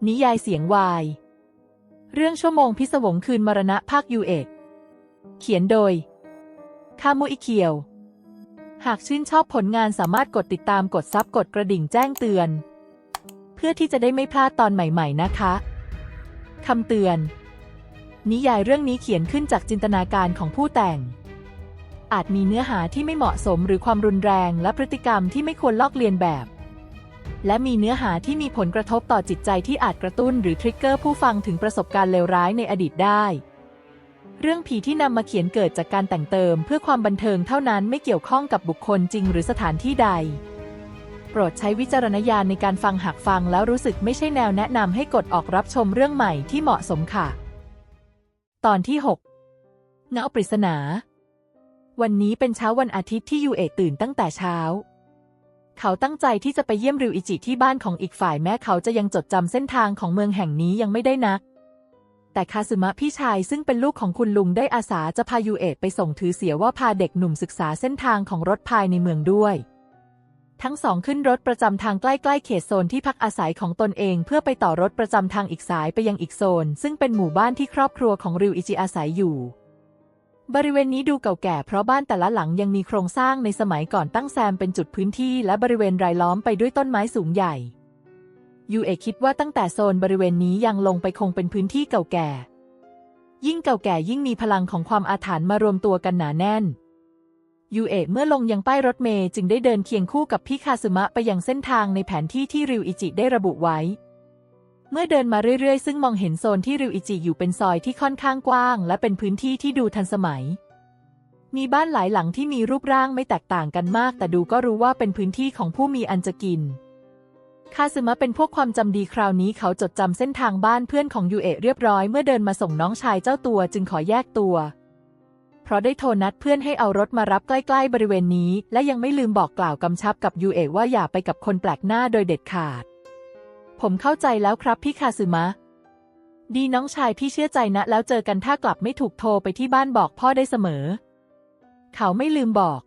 นิยายเสียงวายเรื่องชั่วโมงพิศวงคืนมรณะภาคยูเอกเขียนโดยคามุอิเคียวหากชื่นชอบผลงานสามารถกดติดตามกดซับกดกระดิ่งแจ้งเตือนเพื่อที่จะได้ไม่พลาดตอนใหม่ๆนะคะคำเตือนนิยายเรื่องนี้เขียนขึ้นจากจินตนาการของผู้แต่งอาจมีเนื้อหาที่ไม่เหมาะสมหรือความรุนแรงและพฤติกรรมที่ไม่ควรลอกเลียนแบบและมีเนื้อหาที่มีผลกระทบต่อจิตใจที่อาจกระตุ้นหรือทริกเกอร์ผู้ฟังถึงประสบการณ์เลวร้ายในอดีตได้เรื่องผีที่นำมาเขียนเกิดจากการแต่งเติมเพื่อความบันเทิงเท่านั้นไม่เกี่ยวข้องกับบุคคลจริงหรือสถานที่ใดโปรดใช้วิจารณญาณในการฟังหากฟังแล้วรู้สึกไม่ใช่แนวแนะนำให้กดออกรับชมเรื่องใหม่ที่เหมาะสมค่ะตอนที่ 6 เงาปริศนาวันนี้เป็นเช้าวันอาทิตย์ที่ยูเอะตื่นตั้งแต่เช้าเขาตั้งใจที่จะไปเยี่ยมริวอิจิที่บ้านของอีกฝ่ายแม้เขาจะยังจดจำเส้นทางของเมืองแห่งนี้ยังไม่ได้นักแต่คาสึมะพี่ชายซึ่งเป็นลูกของคุณลุงได้อาสาจะพายูเอะไปส่งถือเสียว่าพาเด็กหนุ่มศึกษาเส้นทางของรถภายในเมืองด้วยทั้งสองขึ้นรถประจำทางใกล้ๆเขตโซนที่พักอาศัยของตนเองเพื่อไปต่อรถประจำทางอีกสายไปยังอีกโซนซึ่งเป็นหมู่บ้านที่ครอบครัวของริวอิจิอาศัยอยู่บริเวณนี้ดูเก่าแก่เพราะบ้านแต่ละหลังยังมีโครงสร้างในสมัยก่อนตั้งแซมเป็นจุดพื้นที่และบริเวณรายล้อมไปด้วยต้นไม้สูงใหญ่ยูเอะคิดว่าตั้งแต่โซนบริเวณนี้ยังลงไปคงเป็นพื้นที่เก่าแก่ยิ่งเก่าแก่ยิ่งมีพลังของความอาถรรพ์มารวมตัวกันหนาแน่นยูเอะเมื่อลงยังป้ายรถเมล์จึงได้เดินเคียงคู่กับพี่คาสึมะไปยังเส้นทางในแผนที่ที่ริวอิจิได้ระบุไว้เมื่อเดินมาเรื่อยๆซึ่งมองเห็นโซนที่ริวอิจิอยู่เป็นซอยที่ค่อนข้างกว้างและเป็นพื้นที่ที่ดูทันสมัยมีบ้านหลายหลังที่มีรูปร่างไม่แตกต่างกันมากแต่ดูก็รู้ว่าเป็นพื้นที่ของผู้มีอันจะกินคาสึมะเป็นพวกความจำดีคราวนี้เขาจดจำเส้นทางบ้านเพื่อนของยูเอะเรียบร้อยเมื่อเดินมาส่งน้องชายเจ้าตัวจึงขอแยกตัวเพราะได้โทรนัดเพื่อนให้เอารถมารับใกล้ๆบริเวณนี้และยังไม่ลืมบอกกล่าวกำชับกับยูเอะว่าอย่าไปกับคนแปลกหน้าโดยเด็ดขาดผมเข้าใจแล้วครับพี่คาสึมะดีน้องชายพี่เชื่อใจนะแล้วเจอกันถ้ากลับไม่ถูกโทรไปที่บ้านบอกพ่อได้เสมอเขาไม่ลืมบอก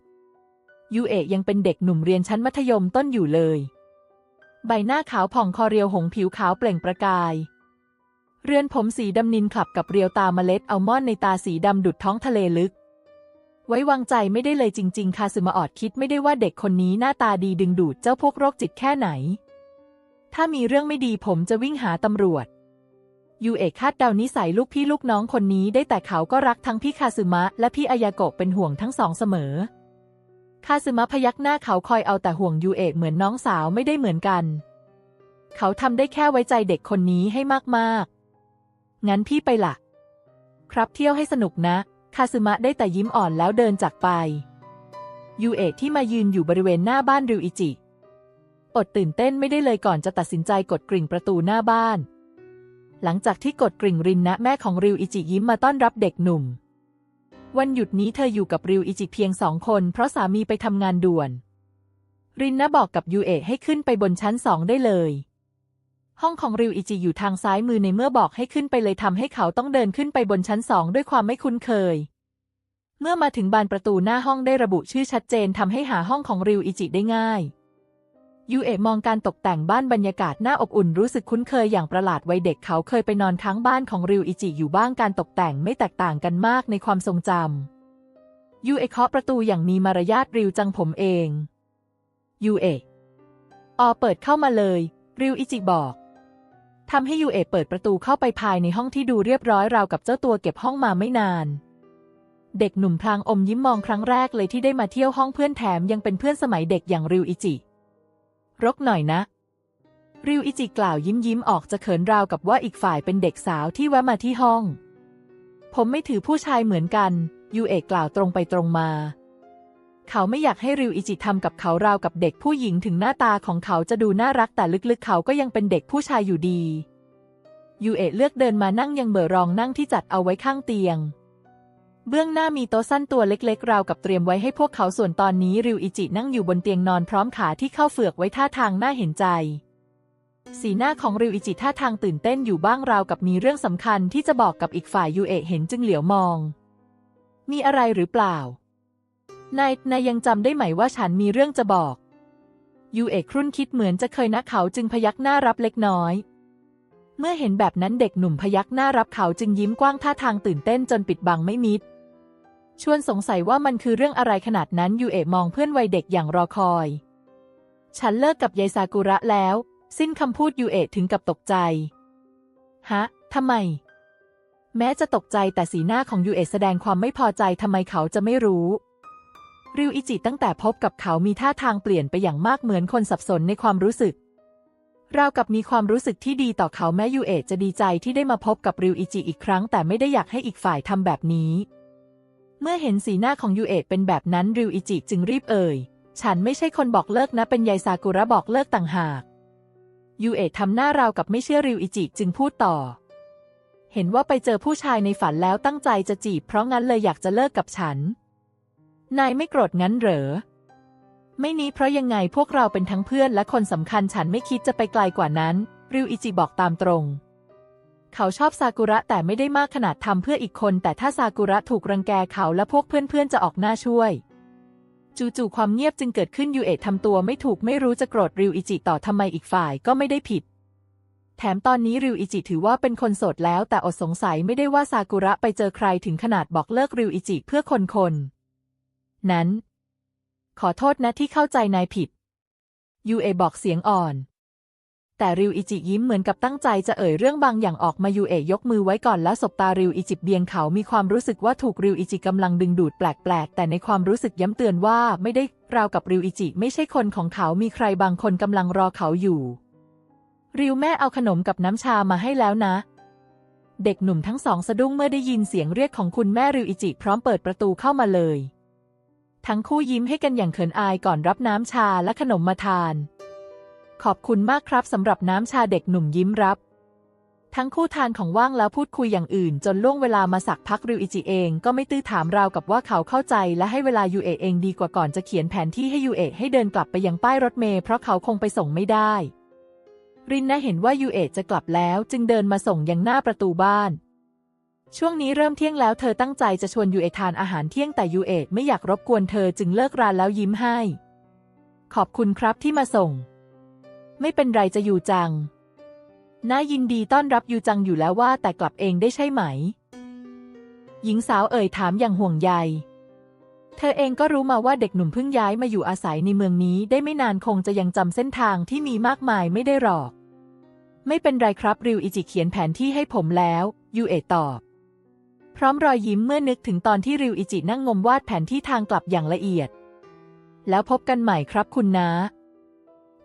ยูเอะยังเป็นเด็กหนุ่มเรียนชั้นมัธยมต้นอยู่เลยใบหน้าขาวผ่องคอเรียวหงผิวขาวเปล่งประกายเรือนผมสีดำนินคลับกับเรียวตาเมล็ดอัลมอนด์ในตาสีดำดุจท้องทะเลลึกไว้วางใจไม่ได้เลยจริงๆคาสึมะอดคิดไม่ได้ว่าเด็กคนนี้หน้าตาดีดึงดูดเจ้าพวกโรคจิตแค่ไหนถ้ามีเรื่องไม่ดีผมจะวิ่งหาตำรวจยูเอะคาดเดานิสัยลูกพี่ลูกน้องคนนี้ได้แต่เขาก็รักทั้งพี่คาสึมะและพี่อายาโกะเป็นห่วงทั้งสองเสมอคาสึมะพยักหน้าเขาคอยเอาแต่ห่วงยูเอะเหมือนน้องสาวไม่ได้เหมือนกันเขาทำได้แค่ไว้ใจเด็กคนนี้ให้มากๆงั้นพี่ไปล่ะครับเที่ยวให้สนุกนะคาสึมะได้แต่ยิ้มอ่อนแล้วเดินจากไปยูเอะที่มายืนอยู่บริเวณหน้าบ้านริวอิจิอดตื่นเต้นไม่ได้เลยก่อนจะตัดสินใจกดกริ่งประตูหน้าบ้านหลังจากที่กดกริ่งรินนะแม่ของริวอิจิยิ้มมาต้อนรับเด็กหนุ่มวันหยุดนี้เธออยู่กับริวอิจิเพียง2 คนเพราะสามีไปทำงานด่วนรินนะบอกกับยูเอะให้ขึ้นไปบนชั้น2ได้เลยห้องของริวอิจิอยู่ทางซ้ายมือในเมื่อบอกให้ขึ้นไปเลยทำให้เขาต้องเดินขึ้นไปบนชั้น2ด้วยความไม่คุ้นเคยเมื่อมาถึงบานประตูหน้าห้องได้ระบุชื่อชัดเจนทำให้หาห้องของริวอิจิได้ง่ายยูเอะมองการตกแต่งบ้านบรรยากาศน่าอบอุ่นรู้สึกคุ้นเคยอย่างประหลาดวัยเด็กเขาเคยไปนอนค้างบ้านของริวอิจิอยู่บ้างการตกแต่งไม่แตกต่างกันมากในความทรงจำยูเอะเคาะประตูอย่างมีมารยาทริวจังผมเองยูเอะเปิดเข้ามาเลยริวอิจิบอกทำให้ยูเอะเปิดประตูเข้าไปภายในห้องที่ดูเรียบร้อยราวกับเจ้าตัวเก็บห้องมาไม่นานเด็กหนุ่มพลางอมยิ้มมองครั้งแรกเลยที่ได้มาเที่ยวห้องเพื่อนแถมยังเป็นเพื่อนสมัยเด็กอย่างริวอิจิรกหน่อยนะริวอิจิกล่าวยิ้มออกจะเขินราวกับว่าอีกฝ่ายเป็นเด็กสาวที่แวะมาที่ห้องผมไม่ถือผู้ชายเหมือนกันยูเอะกล่าวตรงไปตรงมาเขาไม่อยากให้ริวอิจิทำกับเขาราวกับเด็กผู้หญิงถึงหน้าตาของเขาจะดูน่ารักแต่ลึกๆเขาก็ยังเป็นเด็กผู้ชายอยู่ดียูเอะเลือกเดินมานั่งยังเบอร์รองนั่งที่จัดเอาไว้ข้างเตียงเบื้องหน้ามีโต๊ะสั้นตัวเล็กๆราวกับเตรียมไว้ให้พวกเขาส่วนตอนนี้ริวอิจินั่งอยู่บนเตียงนอนพร้อมขาที่เข้าเฝือกไว้ท่าทางน่าเห็นใจสีหน้าของริวอิจิท่าทางตื่นเต้นอยู่บ้างราวกับมีเรื่องสำคัญที่จะบอกกับอีกฝ่ายยูเอะเห็นจึงเหลียวมองมีอะไรหรือเปล่านายยังจำได้ไหมว่าฉันมีเรื่องจะบอกยูเอะครุ่นคิดเหมือนจะเคยนะเขาจึงพยักหน้ารับเล็กน้อย เมื่อเห็นแบบนั้นเด็กหนุ่มพยักหน้ารับเขาจึงยิ้มกว้างท่าทางตื่นเต้นจนปิดบังไม่มิดชวนสงสัยว่ามันคือเรื่องอะไรขนาดนั้นยูเอะมองเพื่อนวัยเด็กอย่างรอคอยฉันเลิกกับยายซากุระแล้วสิ้นคำพูดยูเอะถึงกับตกใจฮะทำไมแม้จะตกใจแต่สีหน้าของยูเอะแสดงความไม่พอใจทำไมเขาจะไม่รู้ริวอิจิตั้งแต่พบกับเขามีท่าทางเปลี่ยนไปอย่างมากเหมือนคนสับสนในความรู้สึกราวกับมีความรู้สึกที่ดีต่อเขาแม้ยูเอะจะดีใจที่ได้มาพบกับริวอิจิอีกครั้งแต่ไม่ได้อยากให้อีกฝ่ายทำแบบนี้เมื่อเห็นสีหน้าของยูเอะเป็นแบบนั้นริวอิจิจึงรีบเอ่ยฉันไม่ใช่คนบอกเลิกนะเป็นยายซากุระบอกเลิกต่างหากยูเอะทำหน้าราวกับไม่เชื่อริวอิจิจึงพูดต่อเห็นว่าไปเจอผู้ชายในฝันแล้วตั้งใจจะจีบเพราะงั้นเลยอยากจะเลิกกับฉันนายไม่โกรธงั้นเหรอไม่นี้เพราะยังไงพวกเราเป็นทั้งเพื่อนและคนสำคัญฉันไม่คิดจะไปไกลกว่านั้นริวอิจิบอกตามตรงเขาชอบซากุระแต่ไม่ได้มากขนาดทำเพื่ออีกคนแต่ถ้าซากุระถูกรังแกเขาและพวกเพื่อนๆจะออกหน้าช่วยจู่ๆความเงียบจึงเกิดขึ้นยูเอะทำตัวไม่ถูกไม่รู้จะโกรธริวอิจิต่อทำไมอีกฝ่ายก็ไม่ได้ผิดแถมตอนนี้ริวอิจิถือว่าเป็นคนโสดแล้วแต่อดสงสัยไม่ได้ว่าซากุระไปเจอใครถึงขนาดบอกเลิกริวอิจิเพื่อคนนั้นขอโทษนะที่เข้าใจนายผิดยูเอะบอกเสียงอ่อนแต่ริวอิจิยิ้มเหมือนกับตั้งใจจะเอ่ยเรื่องบางอย่างออกมายูเอะยกมือไว้ก่อนแล้วสบตาริวอิจิเบียงเขามีความรู้สึกว่าถูกริวอิจิกำลังดึงดูดแปลกๆแต่ในความรู้สึกย้ำเตือนว่าไม่ได้ราวกับริวอิจิไม่ใช่คนของเขามีใครบางคนกำลังรอเขาอยู่ริวแม่เอาขนมกับน้ำชามาให้แล้วนะเด็กหนุ่มทั้งสองสะดุ้งเมื่อได้ยินเสียงเรียกของคุณแม่ริวอิจิพร้อมเปิดประตูเข้ามาเลยทั้งคู่ยิ้มให้กันอย่างเขินอายก่อนรับน้ำชาและขนมมาทานขอบคุณมากครับสำหรับน้ำชาเด็กหนุ่มยิ้มรับทั้งคู่ทานของว่างแล้วพูดคุยอย่างอื่นจนล่วงเวลามาสักพักริวอิจิเองก็ไม่ตื้อถามราวกับว่าเขาเข้าใจและให้เวลายูเอะเองดีกว่าก่อนจะเขียนแผนที่ให้ยูเอะให้เดินกลับไปยังป้ายรถเมล์เพราะเขาคงไปส่งไม่ได้รินนะเห็นว่ายูเอะจะกลับแล้วจึงเดินมาส่งยังหน้าประตูบ้านช่วงนี้เริ่มเที่ยงแล้วเธอตั้งใจจะชวนยูเอะทานอาหารเที่ยงแต่ยูเอะไม่อยากรบกวนเธอจึงเลิกรานแล้วยิ้มให้ขอบคุณครับที่มาส่งไม่เป็นไรจะยูจังน่ายินดีต้อนรับยูจังอยู่แล้วว่าแต่กลับเองได้ใช่ไหมหญิงสาวเอ่ยถามอย่างห่วงใยเธอเองก็รู้มาว่าเด็กหนุ่มเพิ่งย้ายมาอยู่อาศัยในเมืองนี้ได้ไม่นานคงจะยังจำเส้นทางที่มีมากมายไม่ได้หรอกไม่เป็นไรครับริวอิจิเขียนแผนที่ให้ผมแล้วยูเอะตอบพร้อมรอยยิ้มเมื่อนึกถึงตอนที่ริวอิจินั่งงมวาดแผนที่ทางกลับอย่างละเอียดแล้วพบกันใหม่ครับคุณน้า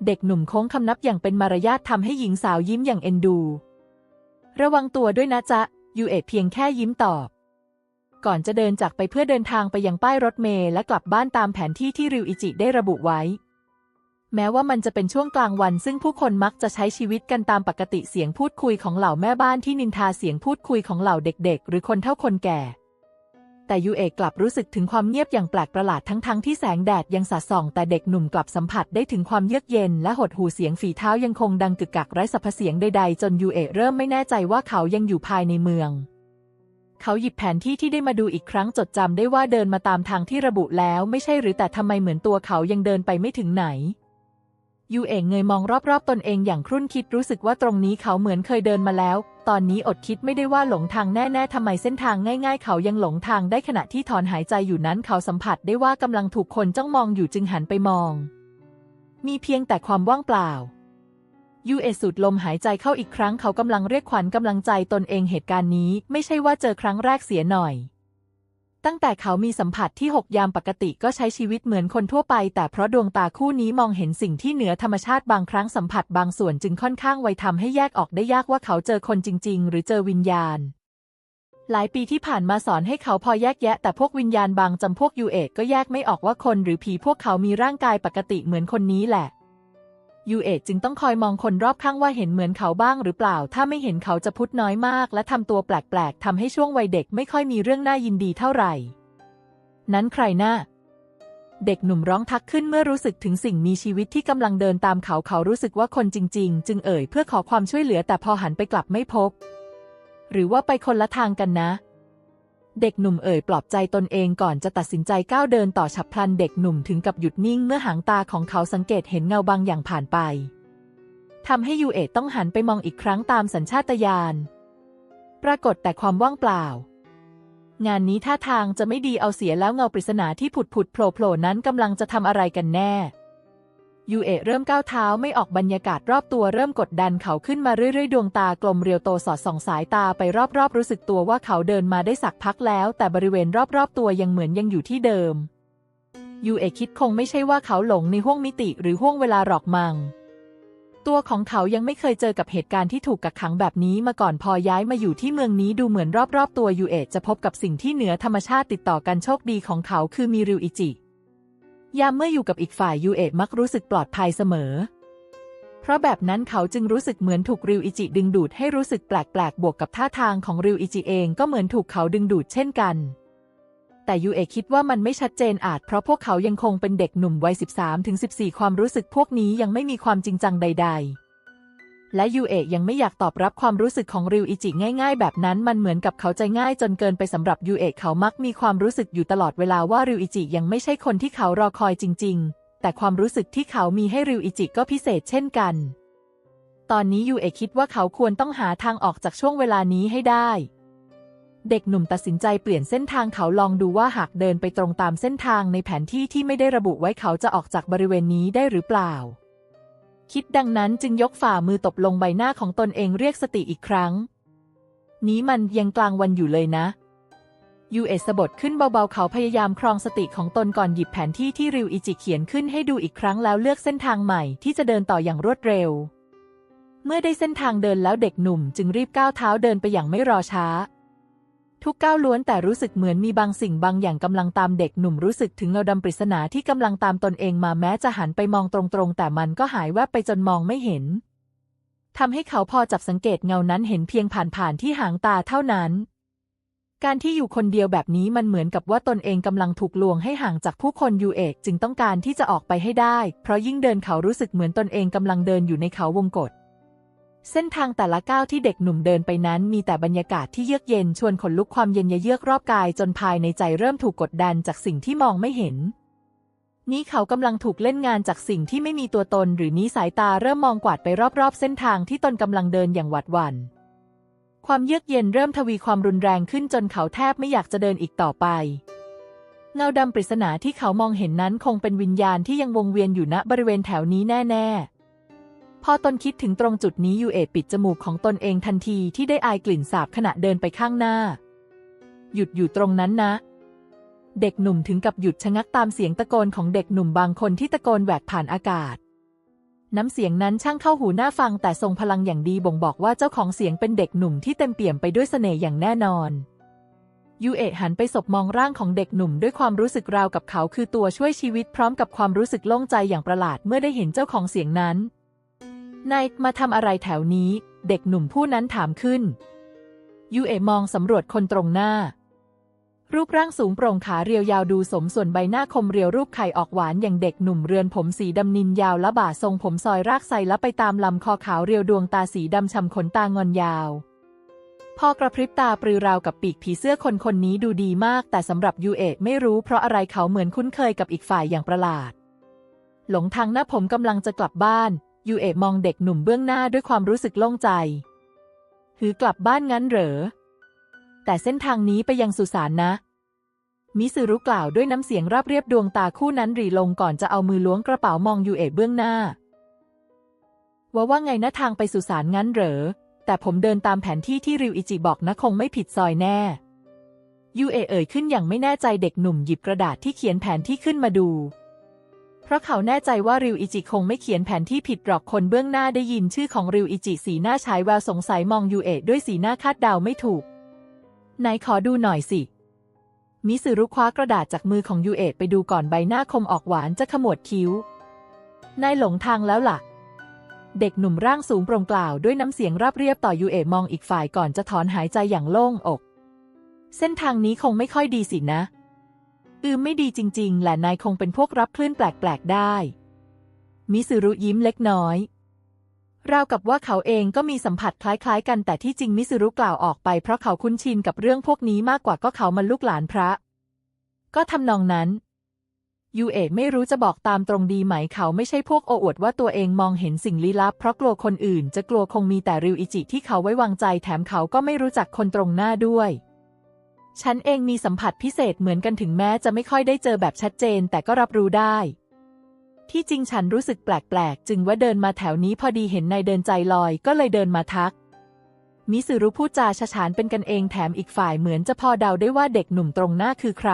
เด็กหนุ่มโค้งคำนับอย่างเป็นมารยาททำให้หญิงสาวยิ้มอย่างเอ็นดูระวังตัวด้วยนะจ๊ะยูเอะเพียงแค่ยิ้มตอบก่อนจะเดินจากไปเพื่อเดินทางไปยังป้ายรถเมล์และกลับบ้านตามแผนที่ที่ริวอิจิได้ระบุไว้แม้ว่ามันจะเป็นช่วงกลางวันซึ่งผู้คนมักจะใช้ชีวิตกันตามปกติเสียงพูดคุยของเหล่าแม่บ้านที่นินทาเสียงพูดคุยของเหล่าเด็กๆหรือคนเฒ่าคนแก่แต่ยูเอะกลับรู้สึกถึงความเงียบอย่างแปลกประหลาดทั้งที่แสงแดดยังสาดส่องแต่เด็กหนุ่มกลับสัมผัสได้ถึงความเยือกเย็นและหดหู่เสียงฝีเท้ายังคงดังกึกกักไร้สรรพเสียงใดๆจนยูเอะเริ่มไม่แน่ใจว่าเขายังอยู่ภายในเมืองเขาหยิบแผนที่ที่ได้มาดูอีกครั้งจดจำได้ว่าเดินมาตามทางที่ระบุแล้วไม่ใช่หรือแต่ทำไมเหมือนตัวเขายังเดินไปไม่ถึงไหนยูเอะเงยมองรอบๆตนเองอย่างครุ่นคิดรู้สึกว่าตรงนี้เขาเหมือนเคยเดินมาแล้วตอนนี้อดคิดไม่ได้ว่าหลงทางแน่ๆทำไมเส้นทางง่ายๆเขายังหลงทางได้ขณะที่ถอนหายใจอยู่นั้นเขาสัมผัสได้ว่ากำลังถูกคนจ้องมองอยู่จึงหันไปมองมีเพียงแต่ความว่างเปล่ายูเอะสูดลมหายใจเข้าอีกครั้งเขากำลังเรียกขวัญกำลังใจตนเองเหตุการณ์นี้ไม่ใช่ว่าเจอครั้งแรกเสียหน่อยตั้งแต่เขามีสัมผัสที่6ยามปกติก็ใช้ชีวิตเหมือนคนทั่วไปแต่เพราะดวงตาคู่นี้มองเห็นสิ่งที่เหนือธรรมชาติบางครั้งสัมผัสบางส่วนจึงค่อนข้างไวทำให้แยกออกได้ยากว่าเขาเจอคนจริงๆหรือเจอวิญญาณหลายปีที่ผ่านมาสอนให้เขาพอแยกแยะแต่พวกวิญญาณบางจำพวกยูเอะก็แยกไม่ออกว่าคนหรือผีพวกเขามีร่างกายปกติเหมือนคนนี้แหละยูเอะจึงต้องคอยมองคนรอบข้างว่าเห็นเหมือนเขาบ้างหรือเปล่าถ้าไม่เห็นเขาจะพูดน้อยมากและทำตัวแปลกๆทำให้ช่วงวัยเด็กไม่ค่อยมีเรื่องน่ายินดีเท่าไหร่นั้นใครน่ะเด็กหนุ่มร้องทักขึ้นเมื่อรู้สึกถึงสิ่งมีชีวิตที่กำลังเดินตามเขารู้สึกว่าคนจริงๆจึงเอ่ยเพื่อขอความช่วยเหลือแต่พอหันไปกลับไม่พบหรือว่าไปคนละทางกันนะเด็กหนุ่มเอ่ยปลอบใจตนเองก่อนจะตัดสินใจก้าวเดินต่อฉับพลันเด็กหนุ่มถึงกับหยุดนิ่งเมื่อหางตาของเขาสังเกตเห็นเงาบางอย่างผ่านไป ทำให้ยูเอะต้องหันไปมองอีกครั้งตามสัญชาตญาณปรากฏแต่ความว่างเปล่างานนี้ท่าทางจะไม่ดีเอาเสียแล้วเงาปริศนาที่ผุดโผล่นั้นกำลังจะทำอะไรกันแน่ยูเอะเริ่มก้าวเท้าไม่ออกบรรยากาศรอบตัวเริ่มกดดันเขาขึ้นมาเรื่อยๆดวงตากลมเรียวโตสอดส่องสายตาไปรอบๆรู้สึกตัวว่าเขาเดินมาได้สักพักแล้วแต่บริเวณรอบๆตัวยังเหมือนยังอยู่ที่เดิมยูเอะคิดคงไม่ใช่ว่าเขาหลงในห้วงมิติหรือห้วงเวลาหรอกมังตัวของเขายังไม่เคยเจอกับเหตุการณ์ที่ถูกกักขังแบบนี้มาก่อนพอย้ายมาอยู่ที่เมืองนี้ดูเหมือนรอบๆตัวยูเอะจะพบกับสิ่งที่เหนือธรรมชาติติดต่อกันโชคดีของเขาคือมีริวอิจิยามเมื่ออยู่กับอีกฝ่ายยูเอะมักรู้สึกปลอดภัยเสมอเพราะแบบนั้นเขาจึงรู้สึกเหมือนถูกริวอิจิดึงดูดให้รู้สึกแปลกๆบวกกับท่าทางของริวอิจิเองก็เหมือนถูกเขาดึงดูดเช่นกันแต่ยูเอะคิดว่ามันไม่ชัดเจนอาจเพราะพวกเขายังคงเป็นเด็กหนุ่มวัย 13-14 ความรู้สึกพวกนี้ยังไม่มีความจริงจังใดๆและยูเอะยังไม่อยากตอบรับความรู้สึกของริวอิจิง่ายๆแบบนั้นมันเหมือนกับเขาใจง่ายจนเกินไปสำหรับยูเอะเขามักมีความรู้สึกอยู่ตลอดเวลาว่าริวอิจิยังไม่ใช่คนที่เขารอคอยจริงๆแต่ความรู้สึกที่เขามีให้ริวอิจิก็พิเศษเช่นกันตอนนี้ยูเอะคิดว่าเขาควรต้องหาทางออกจากช่วงเวลานี้ให้ได้เด็กหนุ่มตัดสินใจเปลี่ยนเส้นทางเขาลองดูว่าหากเดินไปตรงตามเส้นทางในแผนที่ที่ไม่ได้ระบุไว้เขาจะออกจากบริเวณนี้ได้หรือเปล่าคิดดังนั้นจึงยกฝ่ามือตบลงใบหน้าของตนเองเรียกสติอีกครั้งนี้มันยังกลางวันอยู่เลยนะยูเอะสะบดขึ้นเบาๆเขาพยายามครองสติของตนก่อนหยิบแผนที่ที่ริวอิจิเขียนขึ้นให้ดูอีกครั้งแล้วเลือกเส้นทางใหม่ที่จะเดินต่ออย่างรวดเร็วเมื่อได้เส้นทางเดินแล้วเด็กหนุ่มจึงรีบก้าวเท้าเดินไปอย่างไม่รอช้าทุกก้าวล้วนแต่รู้สึกเหมือนมีบางสิ่งบางอย่างกำลังตามเด็กหนุ่มรู้สึกถึงเงาดำปริศนาที่กำลังตามตนเองมาแม้จะหันไปมองตรงๆแต่มันก็หายแวบไปจนมองไม่เห็นทำให้เขาพอจับสังเกตเงานั้นเห็นเพียงผ่านๆที่หางตาเท่านั้นการที่อยู่คนเดียวแบบนี้มันเหมือนกับว่าตนเองกำลังถูกลวงให้ห่างจากผู้คนยูเอะจึงต้องการที่จะออกไปให้ได้เพราะยิ่งเดินเขารู้สึกเหมือนตนเองกำลังเดินอยู่ในเขาวงกฏเส้นทางแต่ละก้าวที่เด็กหนุ่มเดินไปนั้นมีแต่บรรยากาศที่เยือกเย็นชวนขนลุกความเย็นเยือกรอบกายจนภายในใจเริ่มถูกกดดันจากสิ่งที่มองไม่เห็นนี้เขากำลังถูกเล่นงานจากสิ่งที่ไม่มีตัวตนหรือนี้สายตาเริ่มมองกวาดไปรอบๆเส้นทางที่ตนกำลังเดินอย่างหวาดหวั่นความเยือกเย็นเริ่มทวีความรุนแรงขึ้นจนเขาแทบไม่อยากจะเดินอีกต่อไปเงาดำปริศนาที่เขามองเห็นนั้นคงเป็นวิญญาณที่ยังวงเวียนอยู่ณบริเวณแถวนี้แน่ๆพอตนคิดถึงตรงจุดนี้ยูเอะปิดจมูกของตนเองทันทีที่ได้อายกลิ่นสาบขณะเดินไปข้างหน้าหยุดอยู่ตรงนั้นนะเด็กหนุ่มถึงกับหยุดชะงักตามเสียงตะโกนของเด็กหนุ่มบางคนที่ตะโกนแหวกผ่านอากาศน้ำเสียงนั้นช่างเข้าหูน่าฟังแต่ทรงพลังอย่างดีบ่งบอกว่าเจ้าของเสียงเป็นเด็กหนุ่มที่เต็มเปี่ยมไปด้วยเสน่ห์อย่างแน่นอนยูเอะหันไปสบมองร่างของเด็กหนุ่มด้วยความรู้สึกราวกับเขาคือตัวช่วยชีวิตพร้อมกับความรู้สึกโล่งใจอย่างประหลาดเมื่อได้เห็นเจ้าของเสียงนั้นนายมาทำอะไรแถวนี้เด็กหนุ่มผู้นั้นถามขึ้นยูเอะมองสำรวจคนตรงหน้ารูปร่างสูงโปร่งขาเรียวยาวดูสมส่วนใบหน้าคมเรียวรูปไข่ออกหวานอย่างเด็กหนุ่มเรือนผมสีดำนินยาวและบ่าทรงผมซอยรากไซและไปตามลำคอขาวเรียวดวงตาสีดำฉ่ำขนตางอนยาวพอกระพริบตาปรือราวกับปีกผีเสื้อคนนี้ดูดีมากแต่สำหรับยูเอะไม่รู้เพราะอะไรเขาเหมือนคุ้นเคยกับอีกฝ่ายอย่างประหลาดหลงทางหน้าผมกำลังจะกลับบ้านยูเอะมองเด็กหนุ่มเบื้องหน้าด้วยความรู้สึกโล่งใจหือกลับบ้านงั้นเหรอแต่เส้นทางนี้ไปยังสุสานนะมิสึรุกล่าวด้วยน้ำเสียงราบเรียบดวงตาคู่นั้นหรี่ลงก่อนจะเอามือล้วงกระเป๋ามองยูเอะเบื้องหน้าว่าไงนะทางไปสุสานงั้นเหรอแต่ผมเดินตามแผนที่ที่ริวอิจิบอกนะคงไม่ผิดซอยแน่ยูเอะเอ่ยขึ้นอย่างไม่แน่ใจเด็กหนุ่มหยิบกระดาษที่เขียนแผนที่ขึ้นมาดูเพราะเขาแน่ใจว่าริวอิจิคงไม่เขียนแผนที่ผิดหรอกคนเบื้องหน้าได้ยินชื่อของริวอิจิสีหน้าฉายแววสงสัยมองยูเอะด้วยสีหน้าคาดเดาไม่ถูกไหนขอดูหน่อยสิมิสึรุคว้ากระดาษจากมือของยูเอะไปดูก่อนใบหน้าคมออกหวานจะขมวดคิ้วนายหลงทางแล้วล่ะเด็กหนุ่มร่างสูงโปร่งกล่าวด้วยน้ำเสียงราบเรียบต่อยูเอะมองอีกฝ่ายก่อนจะถอนหายใจอย่างโล่งอกเส้นทางนี้คงไม่ค่อยดีสินะไม่ดีจริงๆแหละนายคงเป็นพวกรับคลื่นแปลกๆได้มิสึรุยิ้มเล็กน้อยราวกับว่าเขาเองก็มีสัมผัสคล้ายๆกันแต่ที่จริงมิสึรุกล่าวออกไปเพราะเขาคุ้นชินกับเรื่องพวกนี้มากกว่าก็เขามันลูกหลานพระก็ทำนองนั้น ยูเอะไม่รู้จะบอกตามตรงดีไหมเขาไม่ใช่พวกโอ้อวดว่าตัวเองมองเห็นสิ่งลี้ลับเพราะกลัวคนอื่นจะกลัวคงมีแต่ริวอิจิที่เขาไว้วางใจแถมเขาก็ไม่รู้จักคนตรงหน้าด้วยฉันเองมีสัมผัสพิเศษเหมือนกันถึงแม้จะไม่ค่อยได้เจอแบบชัดเจนแต่ก็รับรู้ได้ที่จริงฉันรู้สึกแปลกๆจึงว่าเดินมาแถวนี้พอดีเห็นนายเดินใจลอยก็เลยเดินมาทักมิสึรุพูดจาฉะฉานเป็นกันเองแถมอีกฝ่ายเหมือนจะพอเดาได้ว่าเด็กหนุ่มตรงหน้าคือใคร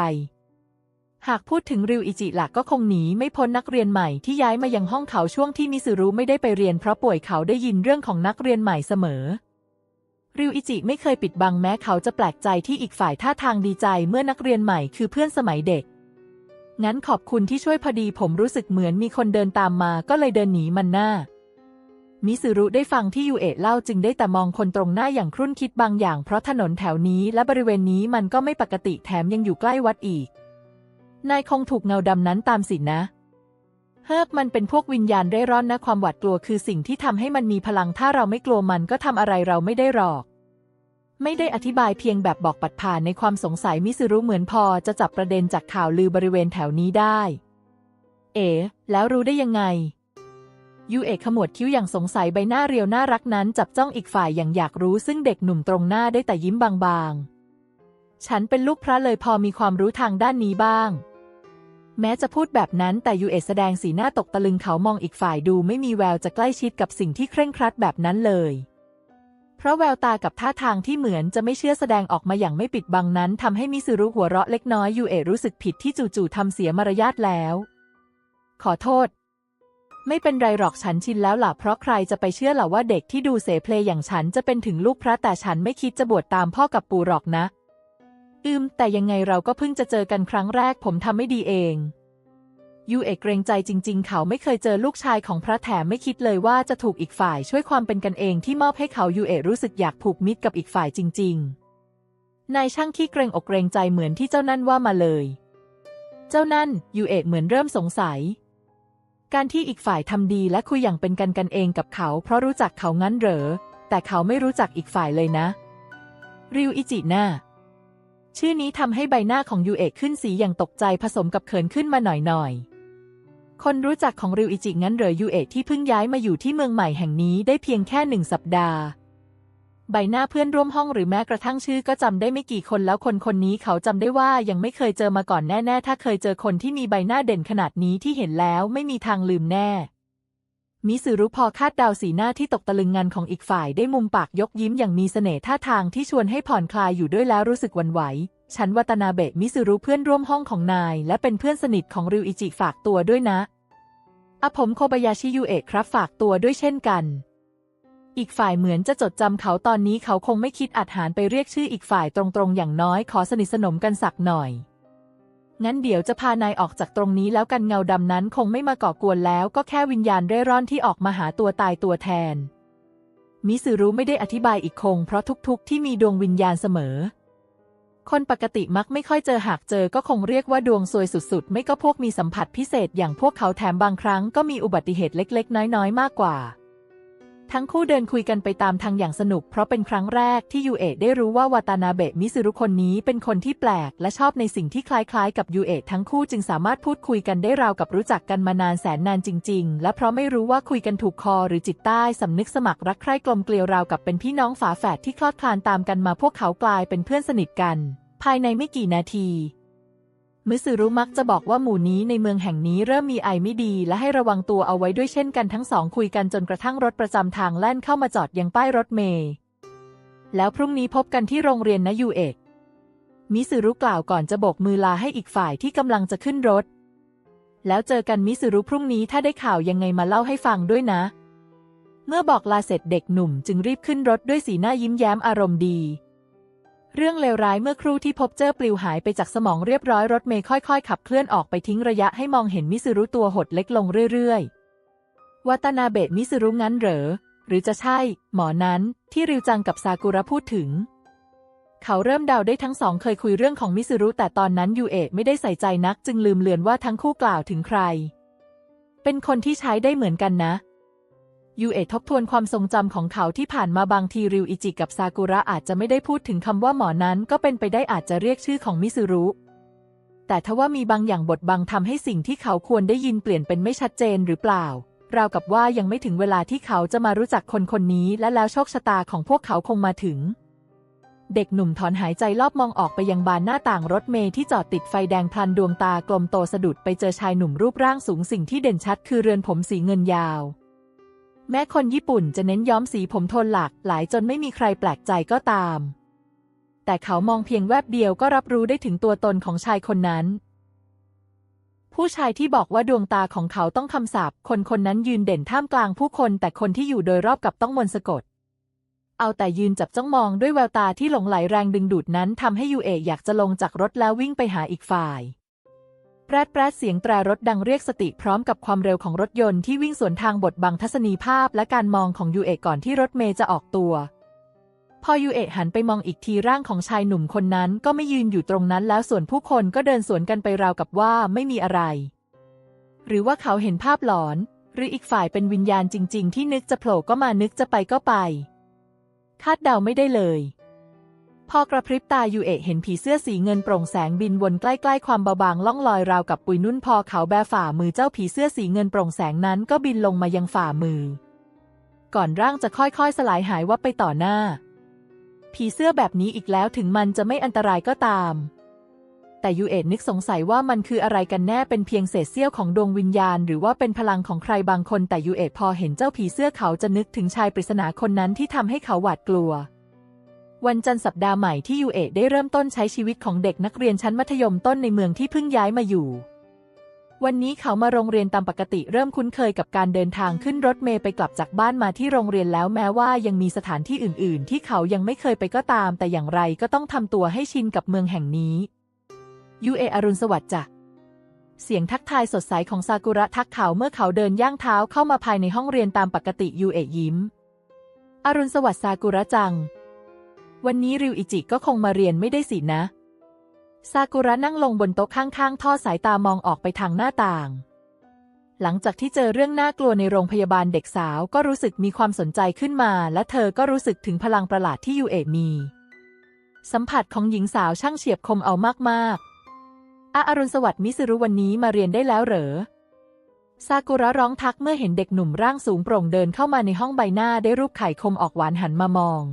หากพูดถึงริวอิจิหลักก็คงหนีไม่พ้นนักเรียนใหม่ที่ย้ายมายังห้องเขาช่วงที่มิสึรุไม่ได้ไปเรียนเพราะป่วยเขาได้ยินเรื่องของนักเรียนใหม่เสมอริวอิจิไม่เคยปิดบังแม้เขาจะแปลกใจที่อีกฝ่ายท่าทางดีใจเมื่อนักเรียนใหม่คือเพื่อนสมัยเด็กงั้นขอบคุณที่ช่วยพอดีผมรู้สึกเหมือนมีคนเดินตามมาก็เลยเดินหนีมันหน้ามิสึรุได้ฟังที่ยูเอะเล่าจึงได้แต่มองคนตรงหน้าอย่างครุ่นคิดบางอย่างเพราะถนนแถวนี้และบริเวณนี้มันก็ไม่ปกติแถมยังอยู่ใกล้วัดอีกนายคงถูกเงาดำนั้นตามสินะเฮิกมันเป็นพวกวิญญาณเร่ร่อนนะความหวาดกลัวคือสิ่งที่ทำให้มันมีพลังถ้าเราไม่กลัวมันก็ทำอะไรเราไม่ได้หรอกไม่ได้อธิบายเพียงแบบบอกปัดผ่านในความสงสัยมิสึรุเหมือนพอจะจับประเด็นจากข่าวลือบริเวณแถวนี้ได้แล้วรู้ได้ยังไงยูเอะขมวดคิ้วอย่างสงสัยใบหน้าเรียวน่ารักนั้นจับจ้องอีกฝ่ายอย่างอยากรู้ซึ่งเด็กหนุ่มตรงหน้าได้แต่ยิ้มบางๆฉันเป็นลูกพระเลยพอมีความรู้ทางด้านนี้บ้างแม้จะพูดแบบนั้นแต่ยูเอะแสดงสีหน้าตกตะลึงเขามองอีกฝ่ายดูไม่มีแววจะใกล้ชิดกับสิ่งที่เคร่งครัดแบบนั้นเลยเพราะแววตากับท่าทางที่เหมือนจะไม่เชื่อแสดงออกมาอย่างไม่ปิดบังนั้นทำให้มิสึรุหัวเราะเล็กน้อยยูเอะรู้สึกผิดที่จู่ๆทำเสียมารยาทแล้วขอโทษไม่เป็นไรหรอกฉันชินแล้วล่ะเพราะใครจะไปเชื่อล่ะว่าเด็กที่ดูเสเพลอย่างฉันจะเป็นถึงลูกพระแต่ฉันไม่คิดจะบวชตามพ่อกับปู่หรอกนะแต่ยังไงเราก็เพิ่งจะเจอกันครั้งแรกผมทำไม่ดีเองยูเอะเกรงใจจริงๆเขาไม่เคยเจอลูกชายของพระแถมไม่คิดเลยว่าจะถูกอีกฝ่ายช่วยความเป็นกันเองที่มอบให้เขายูเอะรู้สึกอยากผูกมิตรกับอีกฝ่ายจริงๆนายช่างขี้เกรงอกเกรงใจเหมือนที่เจ้านั่นว่ามาเลยเจ้านั่นยูเอะเหมือนเริ่มสงสัยการที่อีกฝ่ายทำดีและคุยอย่างเป็นกันเองกับเขาเพราะรู้จักเขางั้นเหรอแต่เขาไม่รู้จักอีกฝ่ายเลยนะริวอิจิน่าชื่อนี้ทำให้ใบหน้าของยูเอะขึ้นสีอย่างตกใจผสมกับเขินขึ้นมาหน่อยคนรู้จักของริวอิจิงั้นเหรอยูเอะที่เพิ่งย้ายมาอยู่ที่เมืองใหม่แห่งนี้ได้เพียงแค่1 สัปดาห์ใบหน้าเพื่อนร่วมห้องหรือแม้กระทั่งชื่อก็จำได้ไม่กี่คนแล้วคนนี้เขาจำได้ว่ายังไม่เคยเจอมาก่อนแน่ๆถ้าเคยเจอคนที่มีใบหน้าเด่นขนาดนี้ที่เห็นแล้วไม่มีทางลืมแน่มิสึรุพอคาดเดาสีหน้าที่ตกตะลึงงันของอีกฝ่ายได้มุมปากยกยิ้มอย่างมีเสน่ห์ท่าทางที่ชวนให้ผ่อนคลายอยู่ด้วยแล้วรู้สึกหวั่นไหวฉันวัตนาเบะมิสึรุเพื่อนร่วมห้องของนายและเป็นเพื่อนสนิทของริวอิจิฝากตัวด้วยนะผมโคบายาชิยูเอะครับฝากตัวด้วยเช่นกันอีกฝ่ายเหมือนจะจดจำเขาตอนนี้เขาคงไม่คิดอาจหารไปเรียกชื่ออีกฝ่ายตรงๆอย่างน้อยขอสนิทสนมกันสักหน่อยงั้นเดี๋ยวจะพานายออกจากตรงนี้แล้วกันเงาดำนั้นคงไม่มาก่อกวนแล้วก็แค่วิญญาณเร่ร่อนที่ออกมาหาตัวตายตัวแทนมิสึรุไม่ได้อธิบายอีกคงเพราะทุกๆที่มีดวงวิญญาณเสมอคนปกติมักไม่ค่อยเจอหากเจอก็คงเรียกว่าดวงซวยสุดๆไม่ก็พวกมีสัมผัสพิเศษอย่างพวกเขาแถมบางครั้งก็มีอุบัติเหตุเล็กๆน้อยๆมากกว่าทั้งคู่เดินคุยกันไปตามทางอย่างสนุกเพราะเป็นครั้งแรกที่ยูเอะได้รู้ว่าวาตานาเบะมิสึรุคนนี้เป็นคนที่แปลกและชอบในสิ่งที่คล้ายๆกับยูเอะทั้งคู่จึงสามารถพูดคุยกันได้ราวกับรู้จักกันมานานแสนนานจริงๆและเพราะไม่รู้ว่าคุยกันถูกคอหรือจิตใต้สำนึกสมัครรักใคร่กลมเกลียวราวกับเป็นพี่น้องฝาแฝดที่คลอดคลานตามกันมาพวกเขากลายเป็นเพื่อนสนิทกันภายในไม่กี่นาทีมิสึรุมักจะบอกว่าหมู่นี้ในเมืองแห่งนี้เริ่มมีไอไม่ดีและให้ระวังตัวเอาไว้ด้วยเช่นกันทั้งสองคุยกันจนกระทั่งรถประจำทางแล่นเข้ามาจอดยังป้ายรถเมล์แล้วพรุ่งนี้พบกันที่โรงเรียนนะยูเอะมิสึรุกล่าวก่อนจะโบกมือลาให้อีกฝ่ายที่กำลังจะขึ้นรถแล้วเจอกันมิสึรุพรุ่งนี้ถ้าได้ข่าวยังไงมาเล่าให้ฟังด้วยนะเมื่อบอกลาเสร็จเด็กหนุ่มจึงรีบขึ้นรถด้วยสีหน้ายิ้มแย้มอารมณ์ดีเรื่องเลวร้ายเมื่อครู่ที่พบเจอปลิวหายไปจากสมองเรียบร้อยรถเมล์ค่อยๆขับเคลื่อนออกไปทิ้งระยะให้มองเห็นมิสึรุตัวหดเล็กลงเรื่อยๆวาตานาเบะมิสึรุงั้นเหรอหรือจะใช่หมอนั้นที่ริวจังกับซากุระพูดถึงเขาเริ่มเดาได้ทั้งสองเคยคุยเรื่องของมิสึรุแต่ตอนนั้นยูเอะไม่ได้ใส่ใจนักจึงลืมเลือนว่าทั้งคู่กล่าวถึงใครเป็นคนที่ใช้ได้เหมือนกันนะยูเอะทบทวนความทรงจำของเขาที่ผ่านมาบางทีริวอิจิกับซากุระอาจจะไม่ได้พูดถึงคำว่าหมอนั้นก็เป็นไปได้อาจจะเรียกชื่อของมิสึรุ แต่ทว่ามีบางอย่างบดบังทำให้สิ่งที่เขาควรได้ยินเปลี่ยนเป็นไม่ชัดเจนหรือเปล่าราวกับว่ายังไม่ถึงเวลาที่เขาจะมารู้จักคนคนนี้และแล้วโชคชะตาของพวกเขาคงมาถึงเด็กหนุ่มถอนหายใจรอบมองออกไปยังบานหน้าต่างรถเมล์ที่จอดติดไฟแดงพลันดวงตากลมโตสะดุดไปเจอชายหนุ่มรูปร่างสูงสิ่งที่เด่นชัดคือเรือนผมสีเงินยาวแม้คนญี่ปุ่นจะเน้นย้อมสีผมโทนหลากหลายจนไม่มีใครแปลกใจก็ตามแต่เขามองเพียงแวบเดียวก็รับรู้ได้ถึงตัวตนของชายคนนั้นผู้ชายที่บอกว่าดวงตาของเขาต้องคำสาปคนคนนั้นยืนเด่นท่ามกลางผู้คนแต่คนที่อยู่โดยรอบกับต้องมนต์สะกดเอาแต่ยืนจับจ้องมองด้วยแววตาที่หลงไหลแรงดึงดูดนั้นทำให้ยูเอะอยากจะลงจากรถแล้ววิ่งไปหาอีกฝ่ายแปรดเสียงแตรรถดังเรียกสติพร้อมกับความเร็วของรถยนต์ที่วิ่งสวนทางบดบังทัศนีภาพและการมองของยูเอะก่อนที่รถเมล์จะออกตัวพอยูเอะหันไปมองอีกทีร่างของชายหนุ่มคนนั้นก็ไม่ยืนอยู่ตรงนั้นแล้วส่วนผู้คนก็เดินสวนกันไปราวกับว่าไม่มีอะไรหรือว่าเขาเห็นภาพหลอนหรืออีกฝ่ายเป็นวิญญาณจริงๆที่นึกจะโผล่ก็มานึกจะไปก็ไปคาดเดาไม่ได้เลยพอกระพริบตายูเอะเห็นผีเสื้อสีเงินโปร่งแสงบินวนใกล้ๆความเบาบางล่องลอยราวกับปุยนุ่นพอเขาแบฝ่ามือเจ้าผีเสื้อสีเงินโปร่งแสงนั้นก็บินลงมายังฝ่ามือก่อนร่างจะค่อยๆสลายหายวับไปต่อหน้าผีเสื้อแบบนี้อีกแล้วถึงมันจะไม่อันตรายก็ตามแต่ยูเอะนึกสงสัยว่ามันคืออะไรกันแน่เป็นเพียงเศษเสี้ยวของดวงวิญญาณหรือว่าเป็นพลังของใครบางคนแต่ยูเอะพอเห็นเจ้าผีเสื้อเขาจะนึกถึงชายปริศนาคนนั้นที่ทำให้เขาหวาดกลัววันจันทร์สัปดาห์ใหม่ที่ยูเอะได้เริ่มต้นใช้ชีวิตของเด็กนักเรียนชั้นมัธยมต้นในเมืองที่เพิ่งย้ายมาอยู่วันนี้เขามาโรงเรียนตามปกติเริ่มคุ้นเคยกับการเดินทางขึ้นรถเมล์ไปกลับจากบ้านมาที่โรงเรียนแล้วแม้ว่ายังมีสถานที่อื่นๆที่เขายังไม่เคยไปก็ตามแต่อย่างไรก็ต้องทำตัวให้ชินกับเมืองแห่งนี้ยูเอะอรุณสวัสดิ์จ้ะเสียงทักทายสดใสของซากุระทักเขาเมื่อเขาเดินย่างเท้าเข้ามาภายในห้องเรียนตามปกติยูเอะยิ้มอรุณสวัสดิ์ซากุระจังวันนี้ริวอิจิก็คงมาเรียนไม่ได้สินะซากุระนั่งลงบนโต๊ะข้างๆทอดสายตามองออกไปทางหน้าต่างหลังจากที่เจอเรื่องน่ากลัวในโรงพยาบาลเด็กสาวก็รู้สึกมีความสนใจขึ้นมาและเธอก็รู้สึกถึงพลังประหลาดที่ยูเอะมีสัมผัสของหญิงสาวช่างเฉียบคมเอามากๆอรุณสวัสดิ์มิซึรุวันนี้มาเรียนได้แล้วเหรอซากุระร้องทักเมื่อเห็นเด็กหนุ่มร่างสูงโปร่งเดินเข้ามาในห้องใบหน้าได้รูปไข่คมออกหวานหันมามอง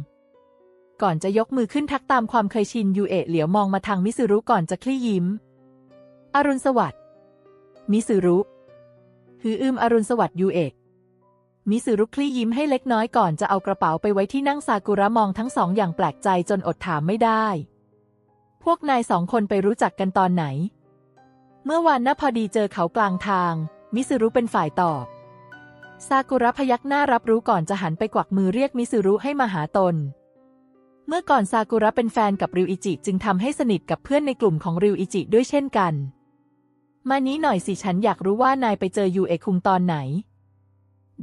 ก่อนจะยกมือขึ้นทักตามความเคยชินยูเอะเหลียวมองมาทางมิซึรุก่อนจะคลี่ยิ้มอรุณสวัสดิ์มิซึรุอรุณสวัสดิ์ยูเอะมิซึรุคลี่ยิ้มให้เล็กน้อยก่อนจะเอากระเป๋าไปไว้ที่นั่งซากุระมองทั้งสองอย่างแปลกใจจนอดถามไม่ได้พวกนายสองคนไปรู้จักกันตอนไหนเมื่อวานน่ะพอดีเจอเขากลางทางมิซึรุเป็นฝ่ายตอบซากุระพยักหน้ารับรู้ก่อนจะหันไปกวักมือเรียกมิซึรุให้มาหาตนเมื่อก่อนซากุระเป็นแฟนกับริวอิจิจึงทำให้สนิทกับเพื่อนในกลุ่มของริวอิจิด้วยเช่นกันมานี้หน่อยสิฉันอยากรู้ว่านายไปเจอยูเอะคุงตอนไหน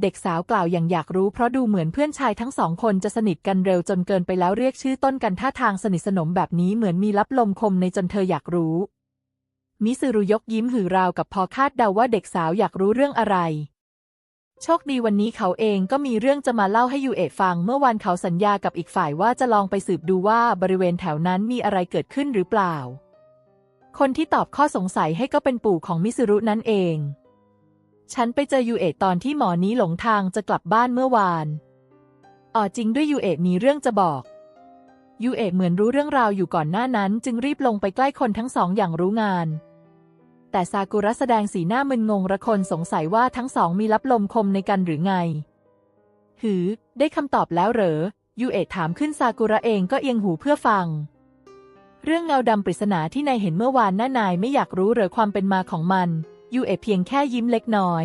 เด็กสาวกล่าวอย่างอยากรู้เพราะดูเหมือนเพื่อนชายทั้งสองคนจะสนิทกันเร็วจนเกินไปแล้วเรียกชื่อต้นกันท่าทางสนิทสนมแบบนี้เหมือนมีลับลมคมในจนเธออยากรู้มิซึรุยกยิ้มหือราวกับพอคาดเดาว่าเด็กสาวอยากรู้เรื่องอะไรโชคดีวันนี้เขาเองก็มีเรื่องจะมาเล่าให้ยูเอะฟังเมื่อวานเขาสัญญากับอีกฝ่ายว่าจะลองไปสืบดูว่าบริเวณแถวนั้นมีอะไรเกิดขึ้นหรือเปล่าคนที่ตอบข้อสงสัยให้ก็เป็นปู่ของมิซึรุนั่นเองฉันไปเจอยูเอะตอนที่หมอนี้หลงทางจะกลับบ้านเมื่อวานจริงด้วยยูเอะมีเรื่องจะบอกยูเอะเหมือนรู้เรื่องราวอยู่ก่อนหน้านั้นจึงรีบลงไปใกล้คนทั้งสองอย่างรู้งานแต่ซากุระแสดงสีหน้ามึนงงระคนสงสัยว่าทั้งสองมีลับลมคมในกันหรือไงได้คำตอบแล้วเหรอยูเอะถามขึ้นซากุระเองก็เอียงหูเพื่อฟังเรื่องเงาดำปริศนาที่นายเห็นเมื่อวานน่านายไม่อยากรู้เหรอความเป็นมาของมันยูเอะเพียงแค่ยิ้มเล็กน้อย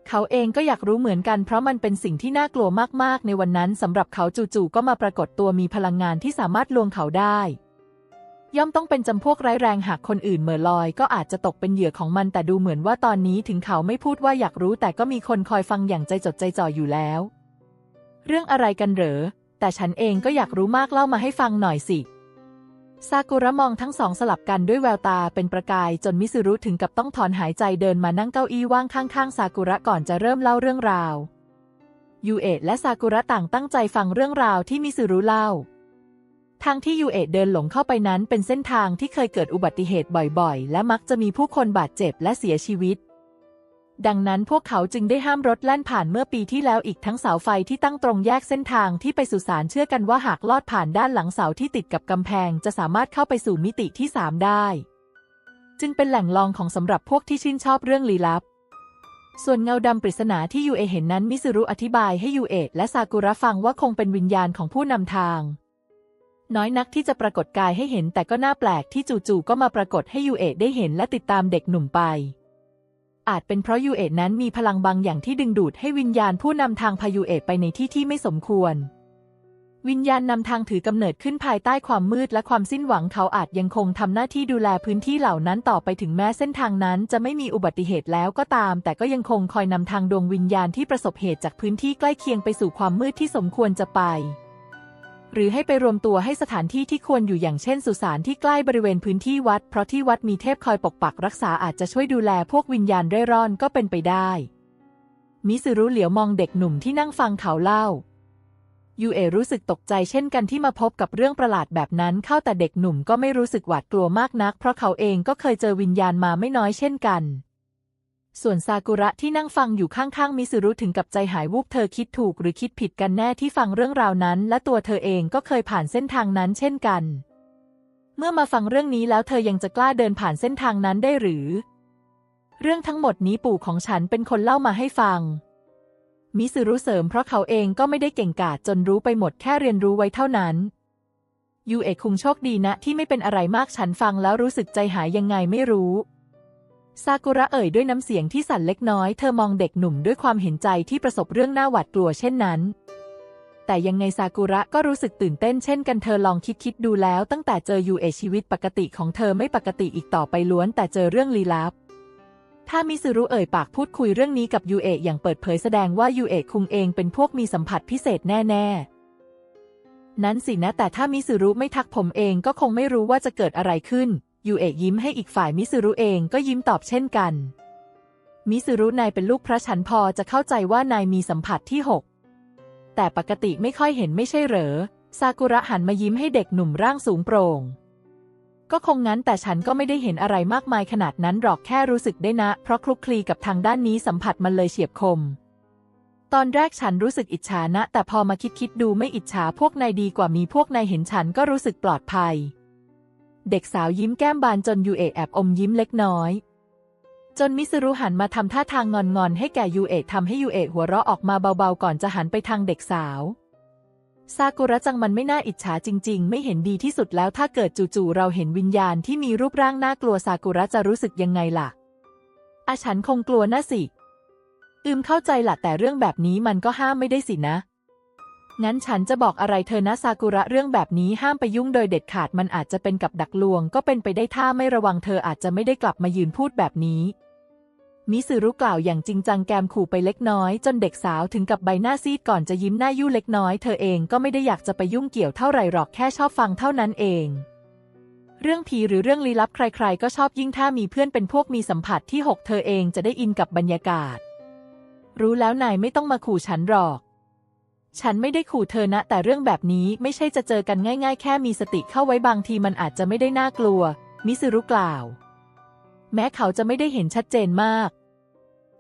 เขาเองก็อยากรู้เหมือนกันเพราะมันเป็นสิ่งที่น่ากลัวมากๆในวันนั้นสำหรับเขาจู่ๆก็มาปรากฏตัวมีพลังงานที่สามารถลวงเขาได้ย่อมต้องเป็นจำพวกร้ายแรงหากคนอื่นเหม่อลอยก็อาจจะตกเป็นเหยื่อของมันแต่ดูเหมือนว่าตอนนี้ถึงเขาไม่พูดว่าอยากรู้แต่ก็มีคนคอยฟังอย่างใจจดใจจ่ออยู่แล้วเรื่องอะไรกันเหรอแต่ฉันเองก็อยากรู้มากเล่ามาให้ฟังหน่อยสิซากุระมองทั้งสองสลับกันด้วยแววตาเป็นประกายจนมิซึรุถึงกับต้องถอนหายใจเดินมานั่งเก้าอี้ว่างข้างๆซากุระก่อนจะเริ่มเล่าเรื่องราวยูเอะและซากุระต่างตั้งใจฟังเรื่องราวที่มิซึรุเล่า ทางที่ยูเอะเดินหลงเข้าไปนั้นเป็นเส้นทางที่เคยเกิดอุบัติเหตุบ่อยๆและมักจะมีผู้คนบาดเจ็บและเสียชีวิตดังนั้นพวกเขาจึงได้ห้ามรถแล่นผ่านเมื่อปีที่แล้วอีกทั้งเสาไฟที่ตั้งตรงแยกเส้นทางที่ไปสุสานเชื่อกันว่าหากลอดผ่านด้านหลังเสาที่ติดกับกำแพงจะสามารถเข้าไปสู่มิติที่3ได้จึงเป็นแหล่งรองของสำหรับพวกที่ชื่นชอบเรื่องลี้ลับส่วนเงาดำปริศนาที่ยูเอะเห็นนั้นมิซึรุอธิบายให้ยูเอะและซากุระฟังว่าคงเป็นวิญญาณของผู้นำทางน้อยนักที่จะปรากฏกายให้เห็นแต่ก็น่าแปลกที่จู่ๆก็มาปรากฏให้ยูเอะได้เห็นและติดตามเด็กหนุ่มไปอาจเป็นเพราะยูเอะนั้นมีพลังบางอย่างที่ดึงดูดให้วิญญาณผู้นำทางพายูเอะไปในที่ที่ไม่สมควรวิญญาณนำทางถือกำเนิดขึ้นภายใต้ความมืดและความสิ้นหวังเขาอาจยังคงทำหน้าที่ดูแลพื้นที่เหล่านั้นต่อไปถึงแม้เส้นทางนั้นจะไม่มีอุบัติเหตุแล้วก็ตามแต่ก็ยังคงคอยนำทางดวงวิญญาณที่ประสบเหตุจากพื้นที่ใกล้เคียงไปสู่ความมืดที่สมควรจะไปหรือให้ไปรวมตัวให้สถานที่ที่ควรอยู่อย่างเช่นสุสานที่ใกล้บริเวณพื้นที่วัดเพราะที่วัดมีเทพคอยปกปักรักษาอาจจะช่วยดูแลพวกวิญญาณเร่ร่อนก็เป็นไปได้มิซึรุเหลียวมองเด็กหนุ่มที่นั่งฟังเขาเล่ายูเอะรู้สึกตกใจเช่นกันที่มาพบกับเรื่องประหลาดแบบนั้นเข้าแต่เด็กหนุ่มก็ไม่รู้สึกหวาดกลัวมากนักเพราะเขาเองก็เคยเจอวิญญาณมาไม่น้อยเช่นกันส่วนซากุระที่นั่งฟังอยู่ข้างๆมิซึรุถึงกับใจหายวูบเธอคิดถูกหรือคิดผิดกันแน่ที่ฟังเรื่องราวนั้นและตัวเธอเองก็เคยผ่านเส้นทางนั้นเช่นกันเมื่อมาฟังเรื่องนี้แล้วเธอยังจะกล้าเดินผ่านเส้นทางนั้นได้หรือเรื่องทั้งหมดนี้ปู่ของฉันเป็นคนเล่ามาให้ฟังมิซึรุเสริมเพราะเขาเองก็ไม่ได้เก่งกาจจนรู้ไปหมดแค่เรียนรู้ไว้เท่านั้นยูเอะคงโชคดีนะที่ไม่เป็นอะไรมากฉันฟังแล้วรู้สึกใจหายยังไงไม่รู้ซากุระเอ่ยด้วยน้ำเสียงที่สั่นเล็กน้อยเธอมองเด็กหนุ่มด้วยความเห็นใจที่ประสบเรื่องน่าหวาดกลัวเช่นนั้นแต่ยังไงซากุระก็รู้สึกตื่นเต้นเช่นกันเธอลองคิดดูแล้วตั้งแต่เจอยูเอะชีวิตปกติของเธอไม่ปกติอีกต่อไปล้วนแต่เจอเรื่องลี้ลับถ้ามิซึรุเอ่ยปากพูดคุยเรื่องนี้กับยูเอะอย่างเปิดเผยแสดงว่ายูเอะคุงเองเป็นพวกมีสัมผัสพิเศษแน่ๆนั้นสินะแต่ถ้ามิซึรุไม่ทักผมเองก็คงไม่รู้ว่าจะเกิดอะไรขึ้นยูเอะยิ้มให้อีกฝ่ายมิซึรุเองก็ยิ้มตอบเช่นกันมิซึรุนายเป็นลูกพระฉันพอจะเข้าใจว่านายมีสัมผัสที่6แต่ปกติไม่ค่อยเห็นไม่ใช่เหรอซากุระหันมายิ้มให้เด็กหนุ่มร่างสูงโปร่งก็คงงั้นแต่ฉันก็ไม่ได้เห็นอะไรมากมายขนาดนั้นหรอกแค่รู้สึกได้นะเพราะคลุกคลีกับทางด้านนี้สัมผัสมันเลยเฉียบคมตอนแรกฉันรู้สึกอิจฉานะแต่พอมาคิดดูไม่อิจฉาพวกนายดีกว่ามีพวกนายเห็นฉันก็รู้สึกปลอดภัยเด็กสาวยิ้มแก้มบานจนยูเอะแอบอมยิ้มเล็กน้อยจนมิซึรุหันมาทำท่าทางงอนๆให้แก่ยูเอะทำให้ยูเอะหัวเราะออกมาเบาๆก่อนจะหันไปทางเด็กสาวซากุระจังมันไม่น่าอิจฉาจริงๆไม่เห็นดีที่สุดแล้วถ้าเกิดจู่ๆเราเห็นวิญญาณที่มีรูปร่างน่ากลัวซากุระจะรู้สึกยังไงล่ะฉันคงกลัวนะสิเข้าใจละแต่เรื่องแบบนี้มันก็ห้ามไม่ได้สินะงั้นฉันจะบอกอะไรเธอนะซากุระเรื่องแบบนี้ห้ามไปยุ่งโดยเด็ดขาดมันอาจจะเป็นกับดักลวงก็เป็นไปได้ถ้าไม่ระวังเธออาจจะไม่ได้กลับมายืนพูดแบบนี้มิซึรุกล่าวอย่างจริงจังแกมขู่ไปเล็กน้อยจนเด็กสาวถึงกับใบหน้าซีดก่อนจะยิ้มหน้ายู่เล็กน้อยเธอเองก็ไม่ได้อยากจะไปยุ่งเกี่ยวเท่าไหร่หรอกแค่ชอบฟังเท่านั้นเองเรื่องผีหรือเรื่องลี้ลับใครๆก็ชอบยิ่งถ้ามีเพื่อนเป็นพวกมีสัมผัสที่6เธอเองจะได้อินกับบรรยากาศรู้แล้วนายไม่ต้องมาขู่ฉันหรอกฉันไม่ได้ขู่เธอนะแต่เรื่องแบบนี้ไม่ใช่จะเจอกันง่ายๆแค่มีสติเข้าไว้บางทีมันอาจจะไม่ได้น่ากลัวมิซึรุกล่าวแม้เขาจะไม่ได้เห็นชัดเจนมาก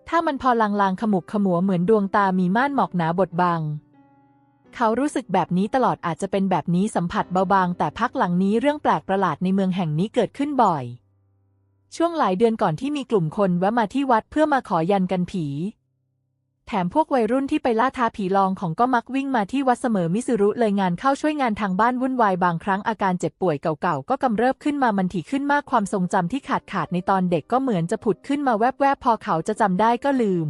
ถ้ามันพอลางๆขมุกขมัวเหมือนดวงตามีม่านหมอกหนาบดบังเขารู้สึกแบบนี้ตลอดอาจจะเป็นแบบนี้สัมผัสเบาบางแต่พักหลังนี้เรื่องแปลกประหลาดในเมืองแห่งนี้เกิดขึ้นบ่อยช่วงหลายเดือนก่อนที่มีกลุ่มคนแวะมาที่วัดเพื่อมาขอยันกันผีแถมพวกวัยรุ่นที่ไปล่าท้าผีลองของก็มักวิ่งมาที่วัดเสมอมิซึรุเลยงานเข้าช่วยงานทางบ้านวุ่นวายบางครั้งอาการเจ็บป่วยเก่าๆก็กำเริบขึ้นมามันถี่ขึ้นมากความทรงจำที่ขาดในตอนเด็กก็เหมือนจะผุดขึ้นมาแวบๆพอเขาจะจำได้ก็ลืม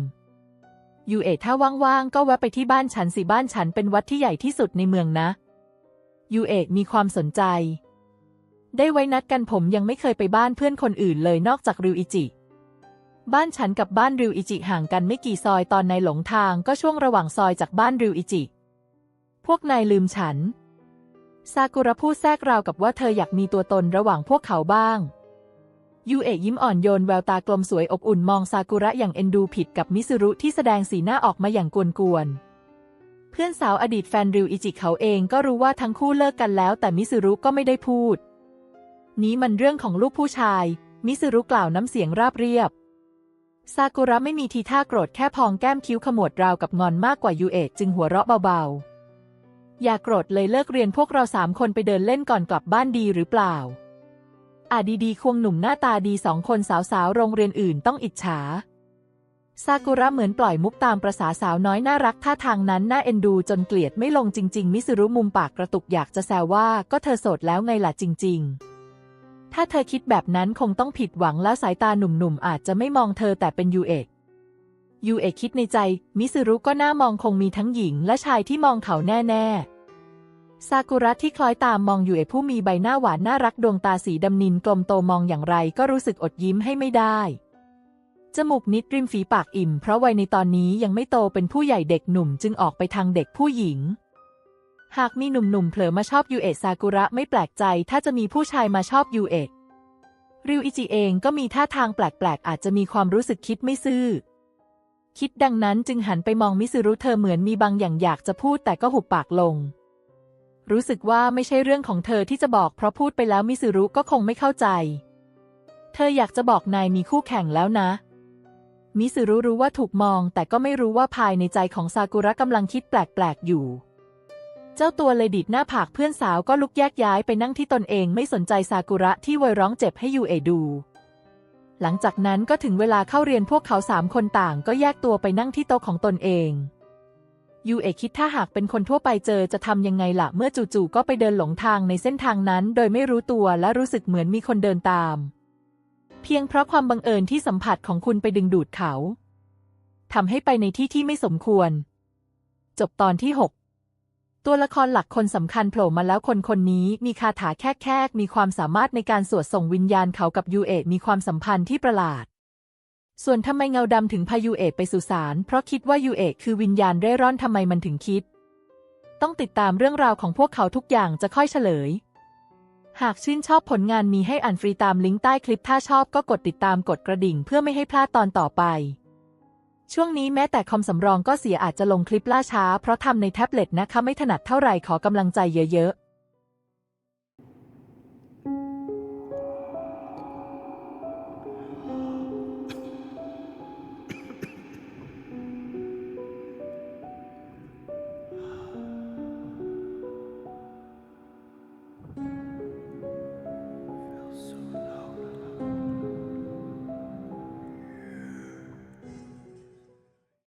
ยูเอะถ้าว่างๆก็แวะไปที่บ้านฉันสิบ้านฉันเป็นวัดที่ใหญ่ที่สุดในเมืองนะยูเอะมีความสนใจได้ไว้นัดกันผมยังไม่เคยไปบ้านเพื่อนคนอื่นเลยนอกจากริวอิจิบ้านฉันกับบ้านริวอิจิห่างกันไม่กี่ซอยตอนนายหลงทางก็ช่วงระหว่างซอยจากบ้านริวอิจิพวกนายลืมฉันซากุระพูดแทรกราวกับว่าเธออยากมีตัวตนระหว่างพวกเขาบ้างยูเอะยิ้มอ่อนโยนแววตากลมสวยอบอุ่นมองซากุระอย่างเอ็นดูผิดกับมิซึรุที่แสดงสีหน้าออกมาอย่างกวนๆ เพื่อนสาวอดีตแฟนริวอิจิเขาเองก็รู้ว่าทั้งคู่เลิกกันแล้วแต่มิสึรุก็ไม่ได้พูดนี้มันเรื่องของลูกผู้ชายมิสึรุกล่าวน้ำเสียงราบเรียบซากุระไม่มีทีท่าโกรธแค่พองแก้มคิ้วขมวดราวกับงอนมากกว่ายูเอะจึงหัวเราะเบาๆอย่าโกรธเลยเลิกเรียนพวกเรา3 คนไปเดินเล่นก่อนกลับบ้านดีหรือเปล่าดีๆควงหนุ่มหน้าตาดี2 คนสาวๆโรงเรียนอื่นต้องอิจฉาซากุระเหมือนปล่อยมุกตามประสาสาวน้อยน่ารักท่าทางนั้นน่าเอ็นดูจนเกลียดไม่ลงจริงๆมิสึรุมุมปากกระตุกอยากจะแซวว่าก็เธอโสดแล้วไงล่ะจริงๆถ้าเธอคิดแบบนั้นคงต้องผิดหวังแล้วสายตาหนุ่มๆอาจจะไม่มองเธอแต่เป็นยูเอะคิดในใจมิสึรุก็น่ามองคงมีทั้งหญิงและชายที่มองเขาแน่ๆซากุระที่คล้อยตามมองยูเอะผู้มีใบหน้าหวานน่ารักดวงตาสีดำนิลกลมโตมองอย่างไรก็รู้สึกอดยิ้มให้ไม่ได้จมูกนิดริมฝีปากอิ่มเพราะวัยในตอนนี้ยังไม่โตเป็นผู้ใหญ่เด็กหนุ่มจึงออกไปทางเด็กผู้หญิงหากมีหนุ่มๆเผลอมาชอบยูเอะซากุระไม่แปลกใจถ้าจะมีผู้ชายมาชอบยูเอะริวอิจิเองก็มีท่าทางแปลกๆอาจจะมีความรู้สึกคิดไม่ซื่อคิดดังนั้นจึงหันไปมองมิสึรุเธอเหมือนมีบางอย่างอยากจะพูดแต่ก็หุบปากลงรู้สึกว่าไม่ใช่เรื่องของเธอที่จะบอกเพราะพูดไปแล้วมิสึรุก็คงไม่เข้าใจเธออยากจะบอกนายมีคู่แข่งแล้วนะมิสึรุรู้ว่าถูกมองแต่ก็ไม่รู้ว่าภายในใจของซากุระกำลังคิดแปลกๆอยู่เจ้าตัวเลยดีดหน้าผากเพื่อนสาวก็ลุกแยกย้ายไปนั่งที่ตนเองไม่สนใจซากุระที่โวยวายร้องเจ็บให้ยูเอะดูหลังจากนั้นก็ถึงเวลาเข้าเรียนพวกเขา3 คนต่างก็แยกตัวไปนั่งที่โต๊ะของตนเองยูเอะคิดถ้าหากเป็นคนทั่วไปเจอจะทำยังไงล่ะเมื่อจู่ๆก็ไปเดินหลงทางในเส้นทางนั้นโดยไม่รู้ตัวและรู้สึกเหมือนมีคนเดินตามเพียงเพราะความบังเอิญที่สัมผัสของคุณไปดึงดูดเขาทำให้ไปในที่ที่ไม่สมควรจบตอนที่ 6ตัวละครหลักคนสำคัญโผล่มาแล้วคนนี้มีคาถาแคกมีความสามารถในการสวดส่งวิญญาณเขากับยูเอะมีความสัมพันธ์ที่ประหลาดส่วนทำไมเงาดำถึงพายูเอะไปสุสานเพราะคิดว่ายูเอะคือวิญญาณเร่ร่อนทำไมมันถึงคิดต้องติดตามเรื่องราวของพวกเขาทุกอย่างจะค่อยเฉลยหากชื่นชอบผลงานมีให้อ่านฟรีตามลิงก์ใต้คลิปถ้าชอบก็กดติดตามกดกระดิ่งเพื่อไม่ให้พลาดตอนต่อไปช่วงนี้แม้แต่คอมสำรองก็เสียอาจจะลงคลิปล่าช้าเพราะทำในแท็บเล็ตนะคะไม่ถนัดเท่าไหร่ขอกำลังใจเยอะๆ